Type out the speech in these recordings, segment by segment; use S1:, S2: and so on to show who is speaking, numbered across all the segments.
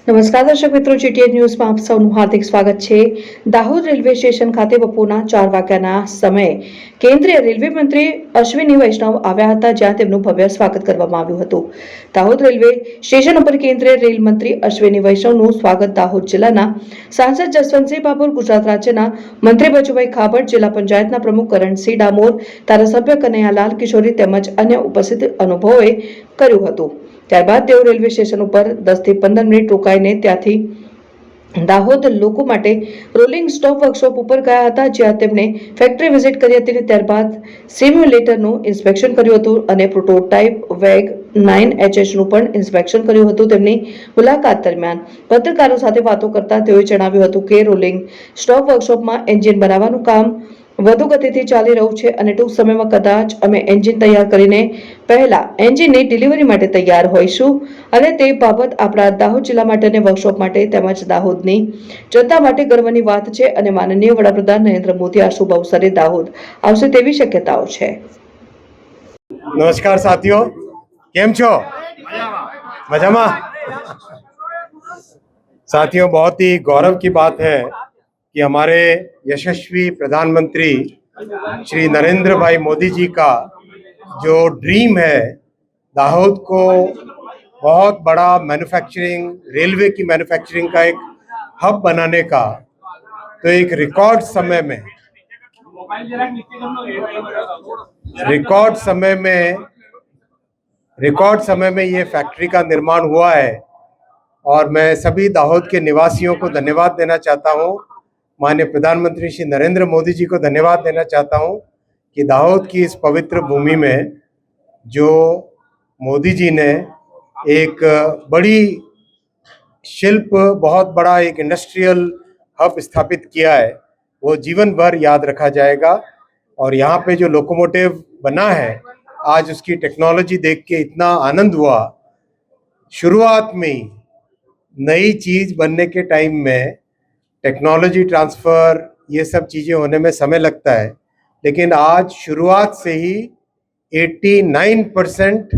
S1: નમસ્કાર દર્શક મિત્રો, જીટીએન ન્યૂઝમાં આપ સૌનું હાર્દિક સ્વાગત છે। દાહોદ રેલવે સ્ટેશન ખાતે બપોરના 4 વાગ્યાના સમયે કેન્દ્રીય રેલવે મંત્રી અશ્વિની વૈષ્ણવ આવ્યા હતા, જ્યાં તેમનું ભવ્ય સ્વાગત કરવામાં આવ્યું હતું। દાહોદ રેલવે સ્ટેશન ઉપર કેન્દ્રીય રેલ મંત્રી અશ્વિની વૈષ્ણવનું સ્વાગત દાહોદ જિલ્લાના સાંસદ જસવંતસિંહ ભાભોર, ગુજરાત રાજ્યના મંત્રી બચુભાઈ ખાબડ, જિલ્લા પંચાયતના પ્રમુખ કરણસિંહ ડામોર, ધારાસભ્ય કનૈયાલાલ કિશોરી તેમજ અન્ય ઉપસ્થિત અનુભવોએ કર્યું હતું। ત્યારબાદ તેઓ રેલવે સ્ટેશન ઉપર 10 થી 15 મિનિટ રોકાઈને ત્યાંથી દાહોદ લોકો માટે રોલિંગ સ્ટોક વર્કશોપ ઉપર ગયા હતા, જ્યાં તેમણે ફેક્ટરી વિઝિટ કરી હતી। ત્યારબાદ સિમ્યુલેટરનું ઇન્સ્પેક્શન કર્યું હતું અને પ્રોટોટાઇપ વેગ 9HS નું પણ ઇન્સ્પેક્શન કર્યું હતું। તેમની મુલાકાત દરમિયાન પત્રકારો સાથે વાતો કરતા તેઓએ જણાવ્યું હતું કે રોલિંગ સ્ટોક વર્કશોપમાં એન્જિન બનાવવાનું કામ વધુ ગતિથી ચાલી રહ્યું છે અને ટૂંક સમયમાં કદાચ અમે એન્જિન તૈયાર કરીને પહેલા એન્જિનની ડિલિવરી માટે તૈયાર હોઈશું અને તે બાબત આપણા દાહોદ જિલ્લા માટે અને વર્કશોપ માટે તેમજ દાહોદની જનતા માટે ગર્વની વાત છે અને માનનીય વડાપ્રધાન નરેન્દ્ર મોદી આ શુભ અવસરે દાહોદ આવશે તેવી શક્યતાઓ છે।
S2: नमस्कार साथियों, केम छो? मजामा? साथियों, बहुत ही गौरव की बात है कि हमारे यशस्वी प्रधानमंत्री श्री नरेंद्र भाई मोदी जी का जो ड्रीम है दाहोद को बहुत बड़ा मैन्युफैक्चरिंग, रेलवे की मैन्युफैक्चरिंग का एक हब बनाने का, तो एक रिकॉर्ड समय में ये फैक्ट्री का निर्माण हुआ है। और मैं सभी दाहोद के निवासियों को धन्यवाद देना चाहता हूँ, माननीय प्रधानमंत्री श्री नरेंद्र मोदी जी को धन्यवाद देना चाहता हूँ कि दाहोद की इस पवित्र भूमि में जो मोदी जी ने एक बड़ी शिल्प, बहुत बड़ा एक इंडस्ट्रियल हब स्थापित किया है, वो जीवन भर याद रखा जाएगा। और यहाँ पे जो लोकोमोटिव बना है, आज उसकी टेक्नोलॉजी देख के इतना आनंद हुआ। शुरुआत में ही नई चीज़ बनने के टाइम में टेक्नोलॉजी ट्रांसफ़र, ये सब चीज़ें होने में समय लगता है, लेकिन आज शुरुआत से ही 89%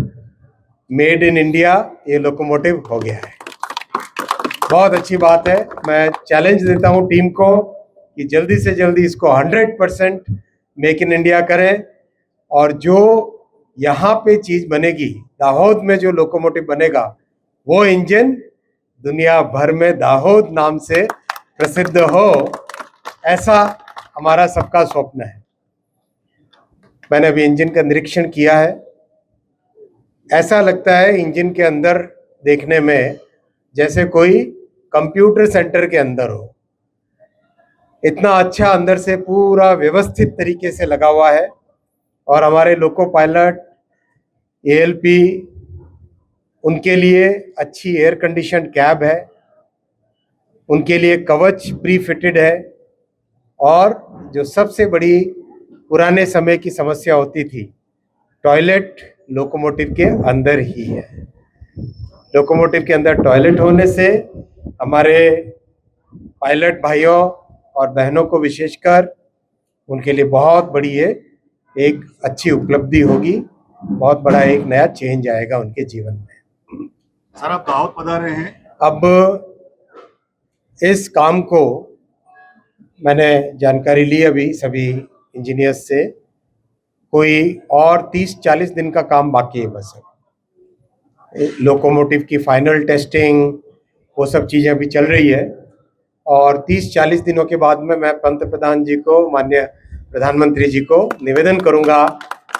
S2: मेड इन इंडिया ये लोकोमोटिव हो गया है। बहुत अच्छी बात है। मैं चैलेंज देता हूँ टीम को कि जल्दी से जल्दी इसको 100% मेक इन इंडिया करें। और जो यहाँ पे चीज़ बनेगी, दाहोद में जो लोकोमोटिव बनेगा, वो इंजन दुनिया भर में दाहोद नाम से प्रसिद्ध हो, ऐसा हमारा सबका स्वप्न है। मैंने अभी इंजन का निरीक्षण किया है। ऐसा लगता है इंजन के अंदर देखने में जैसे कोई कंप्यूटर सेंटर के अंदर हो। इतना अच्छा अंदर से पूरा व्यवस्थित तरीके से लगा हुआ है। और हमारे लोको पायलट, ALP, उनके लिए अच्छी एयर कंडीशन कैब है, उनके लिए कवच प्री फिटेड है। और जो सबसे बड़ी पुराने समय की समस्या होती थी, टॉयलेट लोकोमोटिव के अंदर ही है। लोकोमोटिव के अंदर टॉयलेट होने से हमारे पायलट भाइयों और बहनों को विशेषकर उनके लिए बहुत बड़ी है, एक अच्छी उपलब्धि होगी, बहुत बड़ा एक नया चेंज आएगा उनके जीवन में।
S3: सर, आप दाहोद पधारे हैं।
S2: अब इस काम को मैंने जानकारी ली अभी सभी इंजीनियर्स से, कोई और 30-40 दिन का काम बाकी है बस। लोकोमोटिव की फाइनल टेस्टिंग, वो सब चीज़ें अभी चल रही है। और 30-40 दिनों के बाद में मैं पंतप्रधान जी को, माननीय प्रधानमंत्री जी को निवेदन करूंगा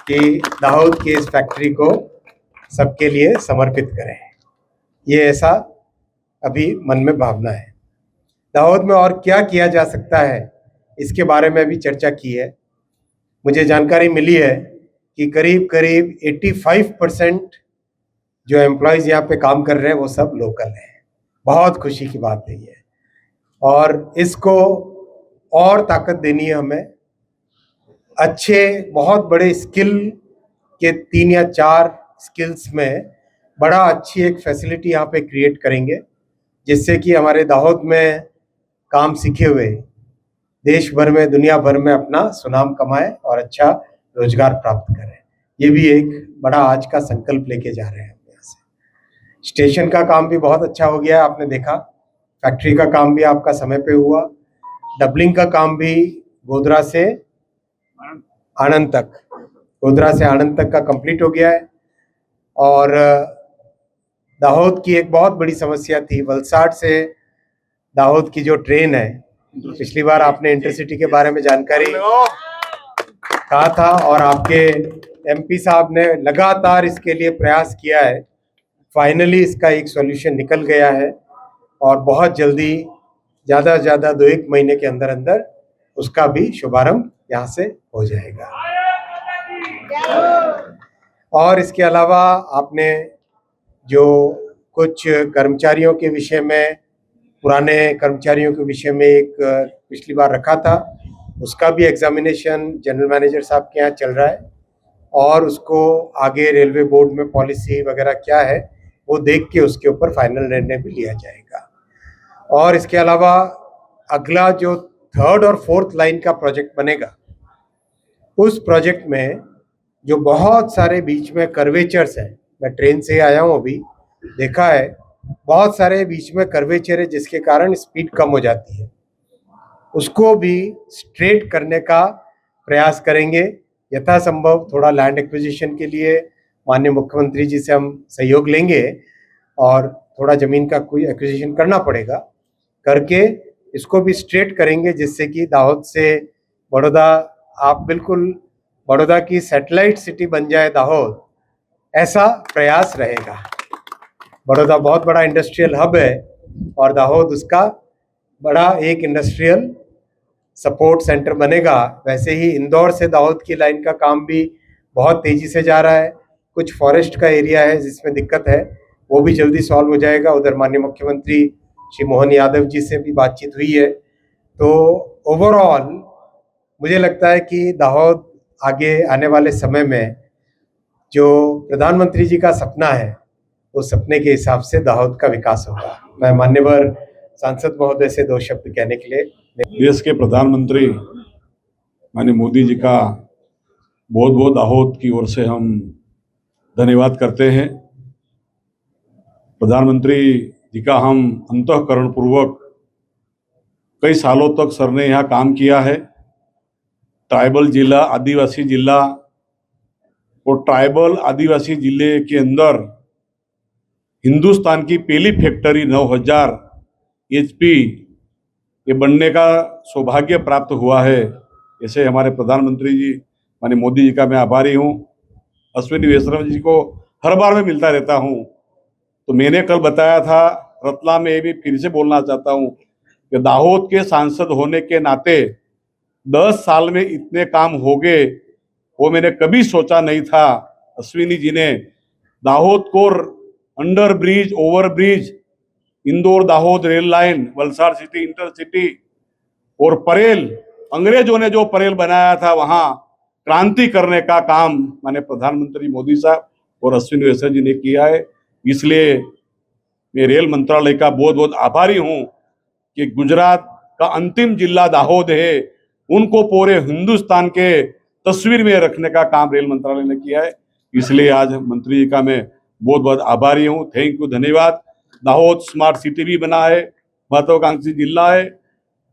S2: कि दाहोद की इस फैक्ट्री को सबके लिए समर्पित करें। ये ऐसा अभी मन में भावना है। दाहोद में और क्या किया जा सकता है, इसके बारे में भी चर्चा की है। मुझे जानकारी मिली है कि करीब 85% जो एम्प्लॉयज़ यहाँ पे काम कर रहे हैं वो सब लोकल हैं। बहुत खुशी की बात है ये। और इसको और ताकत देनी है हमें। अच्छे, बहुत बड़े स्किल के 3 या 4 स्किल्स में बड़ा अच्छी एक फैसिलिटी यहाँ पे क्रिएट करेंगे, जिससे कि हमारे दाहोद में काम सीखे हुए देश भर में, दुनिया भर में अपना सुनाम कमाए और अच्छा रोजगार प्राप्त करें। ये भी एक बड़ा आज का संकल्प लेके जा रहे हैं यहाँ से। स्टेशन का काम भी बहुत अच्छा हो गया है, आपने देखा। फैक्ट्री का काम भी आपका समय पे हुआ। डबलिंग का काम भी गोधरा से आणंद तक का कंप्लीट हो गया है। और दाहोद की एक बहुत बड़ी समस्या थी, वलसाड से दाहोद की जो ट्रेन है, पिछली बार आपने इंटरसिटी के बारे में जानकारी कहा था और आपके एमपी साहब ने लगातार इसके लिए प्रयास किया है। फाइनली इसका एक सॉल्यूशन निकल गया है और बहुत जल्दी, ज़्यादा से ज़्यादा 2-1 महीने के अंदर अंदर उसका भी शुभारंभ यहाँ से हो जाएगा। और इसके अलावा आपने जो कुछ कर्मचारियों के विषय में, पुराने कर्मचारियों के विषय में एक पिछली बार रखा था, उसका भी एग्जामिनेशन जनरल मैनेजर साहब के यहाँ चल रहा है और उसको आगे रेलवे बोर्ड में पॉलिसी वगैरह क्या है वो देख के उसके ऊपर फाइनल निर्णय भी लिया जाएगा। और इसके अलावा अगला जो 3rd और 4th लाइन का प्रोजेक्ट बनेगा, उस प्रोजेक्ट में जो बहुत सारे बीच में कर्वेचर्स हैं, मैं ट्रेन से आया हूँ अभी, देखा है बहुत सारे बीच में कर्वेचर है जिसके कारण स्पीड कम हो जाती है, उसको भी स्ट्रेट करने का प्रयास करेंगे। यथासंभव थोड़ा लैंड एक्विजिशन के लिए माननीय मुख्यमंत्री जी से हम सहयोग लेंगे और थोड़ा ज़मीन का कोई एक्विजिशन करना पड़ेगा, करके इसको भी स्ट्रेट करेंगे जिससे कि दाहोद से बड़ौदा, आप बिल्कुल बड़ौदा की सैटेलाइट सिटी बन जाए दाहोद, ऐसा प्रयास रहेगा। बड़ौदा बहुत बड़ा इंडस्ट्रियल हब है और दाहोद उसका बड़ा एक इंडस्ट्रियल सपोर्ट सेंटर बनेगा। वैसे ही इंदौर से दाहोद की लाइन का काम भी बहुत तेज़ी से जा रहा है। कुछ फॉरेस्ट का एरिया है जिसमें दिक्कत है, वो भी जल्दी सॉल्व हो जाएगा। उधर माननीय मुख्यमंत्री श्री मोहन यादव जी से भी बातचीत हुई है। तो ओवरऑल मुझे लगता है कि दाहोद आगे आने वाले समय में जो प्रधानमंत्री जी का सपना है, उस सपने के हिसाब से दाहोद का विकास होगा। मैं मान्यवर सांसद महोदय से 2 शब्द कहने के लिए।
S4: देश के प्रधानमंत्री माननीय मोदी जी का बहुत बहुत दाहोद की ओर से हम धन्यवाद करते हैं। प्रधानमंत्री जी का हम अंतःकरण पूर्वक कई सालों तक सर ने यहाँ काम किया है। ट्राइबल जिला, आदिवासी जिला और ट्राइबल आदिवासी जिले के अंदर हिंदुस्तान की पहली फैक्ट्री 9000 HP ये बनने का सौभाग्य प्राप्त हुआ है। ऐसे हमारे प्रधानमंत्री जी माननीय मोदी जी का मैं आभारी हूँ। अश्विनी वैष्णव जी को हर बार मैं मिलता रहता हूँ, तो मैंने कल बताया था, रतलाम में भी फिर से बोलना चाहता हूँ कि दाहोद के सांसद होने के नाते 10 साल में इतने काम हो गए वो मैंने कभी सोचा नहीं था। अश्विनी जी ने दाहोद को under bridge, over bridge, Indore Dahod rail line, Valsad city intercity और परेल, अंग्रेजों ने जो परेल बनाया था वहां क्रांति करने का काम माननीय प्रधानमंत्री मोदी साहब और अश्विनी वैष्णव जी ने किया है। इसलिए मैं रेल मंत्रालय का बहुत बहुत आभारी हूं कि गुजरात का अंतिम जिला दाहोद है, उनको पूरे हिंदुस्तान के तस्वीर में रखने का काम रेल मंत्रालय ने किया है। इसलिए आज मंत्री जी का मैं बहुत बहुत आभारी हूँ। थैंक यू, धन्यवाद। दाहोद स्मार्ट सिटी भी बना है, महत्वाकांक्षी जिला है।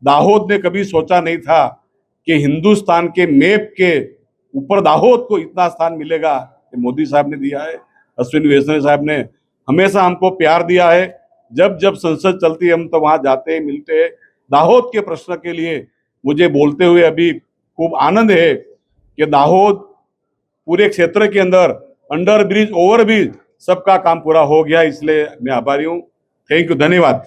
S4: दाहोद ने कभी सोचा नहीं था कि हिंदुस्तान के मैप के ऊपर दाहोद को इतना स्थान मिलेगा, ये मोदी साहब ने दिया है। अश्विनी वैष्णव साहब ने हमेशा हमको प्यार दिया है। जब जब संसद चलती है हम तो वहां जाते हैं, मिलते हैं। दाहोद के प्रश्न के लिए मुझे बोलते हुए अभी खूब आनंद है कि दाहोद पूरे क्षेत्र के अंदर अंडर ब्रिज, ओवर ब्रिज सबका काम पूरा हो गया। इसलिए मैं आभारी हूँ। थैंक यू, धन्यवाद।